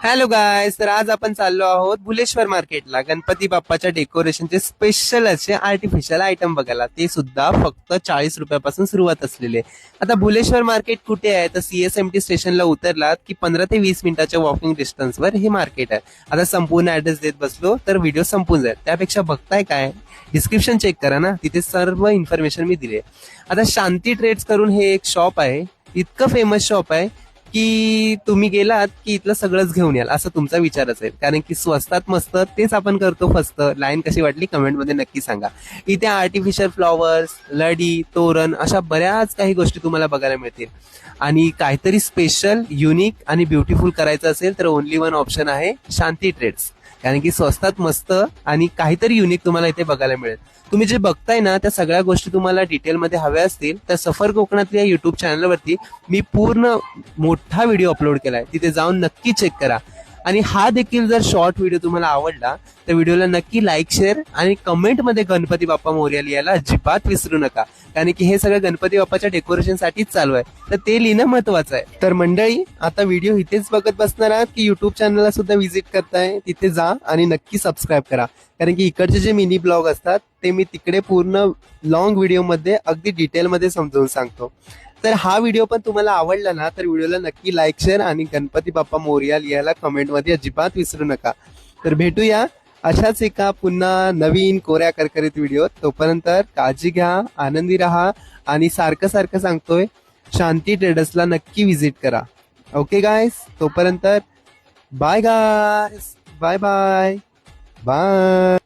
Hello guys, तर आज आपण चाललो आहोत भुलेश्वर मार्केटला गणपती बाप्पाच्या डेकोरेशनचे स्पेशल असे आर्टिफिशियल आयटम बघायला. ते सुद्धा फक्त 40 रुपयापासून सुरुवात असलेले. आता भुलेश्वर मार्केट कुठे आहे तर CSMT स्टेशनला उतरलात की 15 ते 20 मिनिटाच्या वॉकिंग डिस्टन्सवर हे मार्केट आहे. आता संपूर्ण ऍड्रेस देत बसलो तर व्हिडिओ संपून जाईल, त्यापेक्षा बघताय काय, डिस्क्रिप्शन चेक करा ना, तिथे सर्व इन्फॉर्मेशन मी दिले. आता शांती ट्रेड्स करून हे एक शॉप आहे, इतकं फेमस शॉप आहे की तुम्ही गेलात की इथलं सगळंच घेऊन याल असं तुमचा विचार असेल, कारण की स्वस्तात मस्त तेच आपण करतो. फस्त लाईन कशी वाटली कमेंटमध्ये नक्की सांगा. इथे आर्टिफिशियल फ्लॉवर्स, लडी, तोरण अशा बऱ्याच काही गोष्टी तुम्हाला बघायला मिळतील. आणि काहीतरी स्पेशल, युनिक आणि ब्युटिफुल करायचं असेल तर ओनली वन ऑप्शन आहे शांती ट्रेड्स, कारण की स्वस्तात मस्त आणि काहीतरी युनिक तुम्हाला इथे बघायला मिळेल. तुम्ही जे बघताय ना त्या सगळ्या गोष्टी तुम्हाला डिटेलमध्ये हव्या असतील तर सफर कोकणातल्या युट्यूब चॅनलवरती मी पूर्ण मोठा व्हिडिओ अपलोड केलाय, तिथे जाऊन नक्की चेक करा. आणि हा देखील जर शॉर्ट व्हिडिओ तुम्हाला आवडला तर व्हिडिओला नक्की लाईक, शेअर आणि कमेंटमध्ये गणपती बाप्पा मोरया लिहायला अजिबात विसरू नका, कारण की हे सगळं गणपती बाप्पाच्या डेकोरेशनसाठीच चालू आहे, तर ते लिहिणं महत्वाचं आहे. तर मंडळी, आता व्हिडिओ इथेच बघत बसणार आहात की युट्यूब चॅनलला सुद्धा व्हिजिट करताय, तिथे जा आणि नक्की सबस्क्राईब करा, कारण की इकडचे जे मिनी ब्लॉग असतात ते मी तिकडे पूर्ण लॉंग व्हिडिओमध्ये अगदी डिटेलमध्ये समजावून सांगतो. तर हा व्हिडिओ पण तुम्हाला आवडला ना तर व्हिडिओला नक्की लाईक, शेअर आणि गणपती बाप्पा मोरया लिहायला कमेंटमध्ये अजिबात विसरू नका. तर भेटूया अशाच एका पुन्हा नवीन कोऱ्या करकरीत व्हिडिओ. तोपर्यंत काळजी घ्या, आनंदी राहा आणि सारखं सारखं सांगतोय, शांती ट्रेडर्सला नक्की व्हिजिट करा. ओके गायस, तोपर्यंत bye guys, bye bye bye.